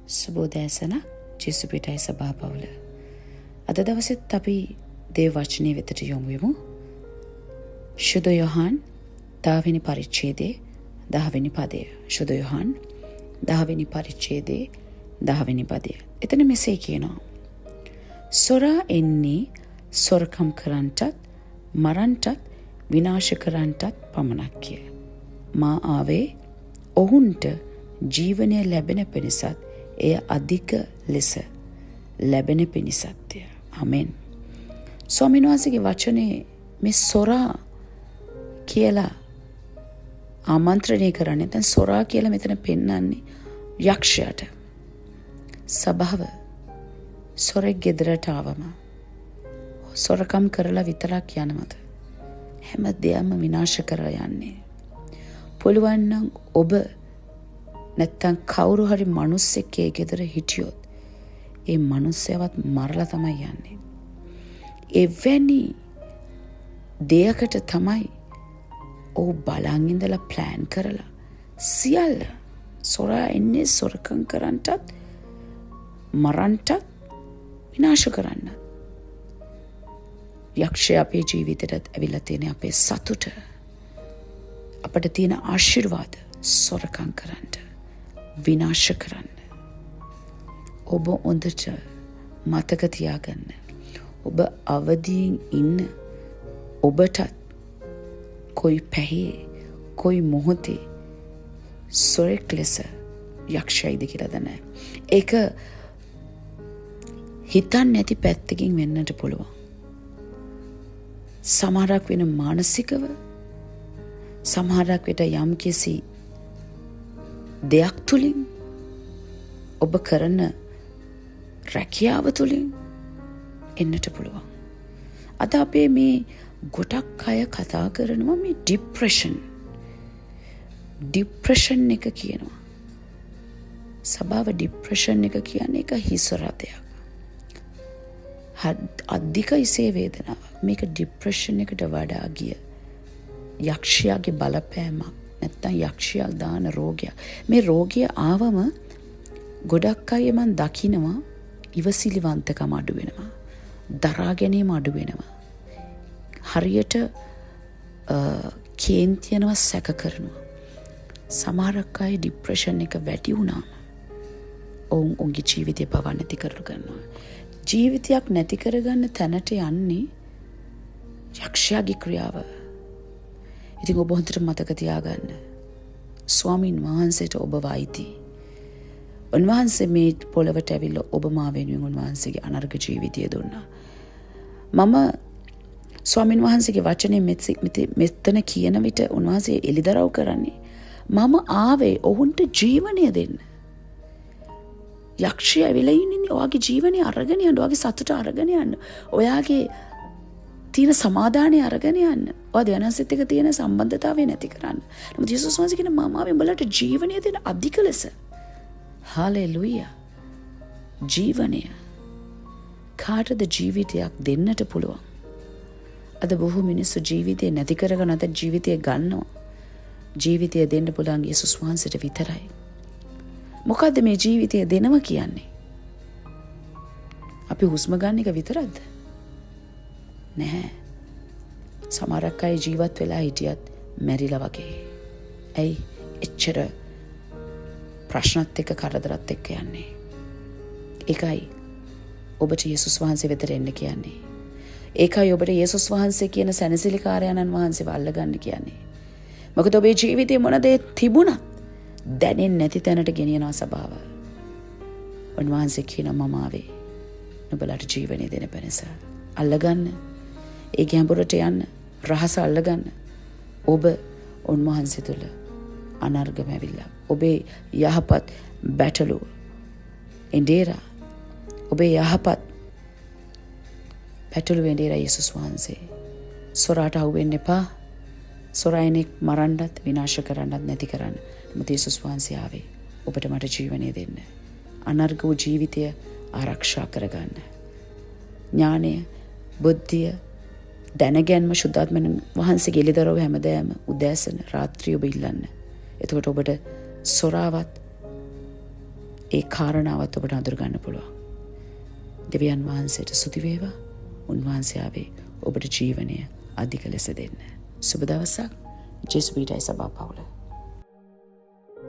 සුබෝදෑසන ජේසු පිටයි සභාපවුල. අද දවසෙත් අපි දේව වචනය වෙතට යොමු වෙමු. ශුද්ධ යොහන් 10 වෙනි පරිච්ඡේදයේ 10 වෙනි පදය. ශුද්ධ යොහන් 10 වෙනි පරිච්ඡේදයේ 10 වෙනි පදය. එතන මෙසේ කියනවා. සොරා එන්නේ සොරකම් කරන්නටත් මරන්නටත් විනාශ කරන්නටත් පමණක් කිය. මා ආවේ ඔවුන්ට ජීවනය ලැබෙන පිණිසත් එය අධික ලෙස ලැබෙන පිණිසත්ය. ආමෙන්. ස්වාමීන් වහන්සේගේ වචනේ මේ සොරා කියලා ආමන්ත්‍රණය කරන්නේ. දැන් සොරා කියලා මෙතන පෙන්වන්නේ යක්ෂයාට. සබාව සොරෙක් ගෙදරට ආවම සොරකම් කරලා විතරක් යනවද? හැම දෙයක්ම විනාශ කරලා යන්නේ. පුළුවන් නම් ඔබ නැත්තම් කවුරු හරි මිනිස්සෙක් ඒ ගෙදර හිටියොත් ඒ මිනිස්සයවත් මරලා තමයි යන්නේ. එවැනි දෙයකට තමයි ඔහු බලන් ඉඳලා ප්ලෑන් කරලා සියල්ල සොරා එන්නේ සොරකම් කරන්නටත් මරන්නටත් විනාශ කරන්න. යක්ෂය අපේ ජීවිතයට ඇවිල්ලා තියෙන අපේ සතුට අපට තියෙන ආශිර්වාද සොරකම් කරන්න විනාශ කරන්න. ඔබ හොඳට මතක තියාගන්න. ඔබ අවදියෙන් ඉන්න ඔබටත් කොයි පැහේ කොයි මොහොතේ සොරෙක් ලෙස යක්ෂයිද කියලා දන්නේ. ඒක හිතන්න නැති පැත්තකින් වෙන්නට පුළුවන්. සමහරක් වෙන මානසිකව, සමහරක් විට යම්කිසි දෙයක් තුළින්, ඔබ කරන රැකියාව තුළින් එන්නට පුළුවන්. අද අපේ මේ ගොඩක් අය කතා කරනවා මේ ડિප්‍රෙෂන් එක කියනවා. සබාව ડિප්‍රෙෂන් එක කියන්නේ එක හිසරදයක්. අධික ඉසේ වේදනාවක්. මේක ඩිප්‍රෙෂන් එකට වඩා ගිය යක්ෂයාගේ බලපෑමක්. නැත්තම් යක්ෂයා දාන රෝගයක්. මේ රෝගය ආවම ගොඩක් අය මන් දකිනවා ඉවසිලිවන්තකම අඩු වෙනවා. දරා ගැනීම අඩු වෙනවා. හරියට කේන්ති යනවා, සැක කරනවා. සමහරක් අය ડિප්‍රෙෂන් එක වැඩි වුණාම ඔවුන්ගේ ජීවිතය පවා නැති කරගන්නවා. ජීවිතයක් නැති කරගන්න තැනට යන්නේ යක්ෂයාගේ ක්‍රියාව. ඉතින් ඔබ හොඳට මතක තියාගන්න. ස්වාමීන් වහන්සේට ඔබ වෛති. උන්වහන්සේ මේ පොළවට ඇවිල්ලා ඔබ මා වෙනුවෙන් උන්වහන්සේගේ අනර්ග ජීවිතය දුන්නා. මම ස්වාමීන් වහන්සේගේ වචනේ මෙතන කියන විට උන්වහන්සේ එලිදරව් කරන්නේ මම ආවේ ඔවුන්ට ජීවනය දෙන්න. යක්ෂය ඇවිල්ලා ඉන්නේ ඔයාගේ ජීවනය අරගෙන යන්න, ඔයාගේ සතුට අරගෙන යන්න, ඔයාගේ තියෙන සමාදානය අරගෙන යන්න, ඔයා දෙවියන්සෙත් එක්ක තියෙන සම්බන්ධතාවය නැති කරන්න. නමුත් යේසුස් වහන්සේ කියන මම ආවේ උඹලට ජීවනය දෙන අධික ලෙස. හාලෙලූයා. ජීවනය කාටද ජීවිතයක් දෙන්නට පුළුවන්? අද බොහෝ මිනිස්සු ජීවිතේ නැති කරගෙන අද ජීවිතය ගන්නවා. ජීවිතය දෙන්න පුළුවන් යේසුස් වහන්සේට විතරයි. මොකද්ද මේ ජීවිතය දෙනවා කියන්නේ? අපි හුස්ම ගන්න එක විතරක්ද? නැහැ. සමහරක් අය ජීවත් වෙලා හිටියත් මැරිලා වගේ. ඇයි එච්චර ප්‍රශ්නත් එක්ක කරදරත් එක්ක යන්නේ? ඒකයි ඔබට යේසුස් වහන්සේ වෙතට එන්න කියන්නේ. ඒකයි ඔබට යේසුස් වහන්සේ කියන සැනසිලිකාරයන්න් වහන්සේව අල්ලගන්න කියන්නේ. මොකද ඔබේ ජීවිතේ මොන දේ තිබුණත් දැනෙන්නේ නැති තැනට ගෙනියනවා සබාව. උන්වහන්සේ කියන මම ආවේ නුඹලට ජීවනය දෙන පිණිස. අල්ලගන්න. ඒ ගැඹුරට යන්න. රහස අල්ලගන්න. ඔබ උන්වහන්සේ තුළ අනර්ගම ඇවිල්ලා. ඔබේ යහපත් බැටළුව එඬේරා. ඔබේ යහපත් පැටළුව එඬේරා යේසුස් වහන්සේ. සොරාට අහුවෙන්න එපා. සොරායනෙක් මරන්නත් විනාශ කරන්නත් නැති කරන්න. නමුත් යේසුස් වහන්සේ ආවේ ඔබට මට ජීවනය දෙන්න. අනර්ග වූ ජීවිතය ආරක්ෂා කරගන්න. ඥානය, බුද්ධිය, දැනගැන්ම ශුද්ධාත්මන වහන්සේගේ එළිදරව් හැමදාම උදෑසන රාත්‍රිය ඔබ ඉල්ලන්න. එතකොට ඔබට සොරාවත් ඒ කාරණාවත් ඔබට අඳුරගන්න පුළුවන්. දෙවියන් වහන්සේට ස්තුති වේවා. උන්වහන්සේ ආවේ ඔබට ජීවනය අධික ලෙස දෙන්න. සුබ දවසක්. ජේසුස්වීටයි සභා පවුල.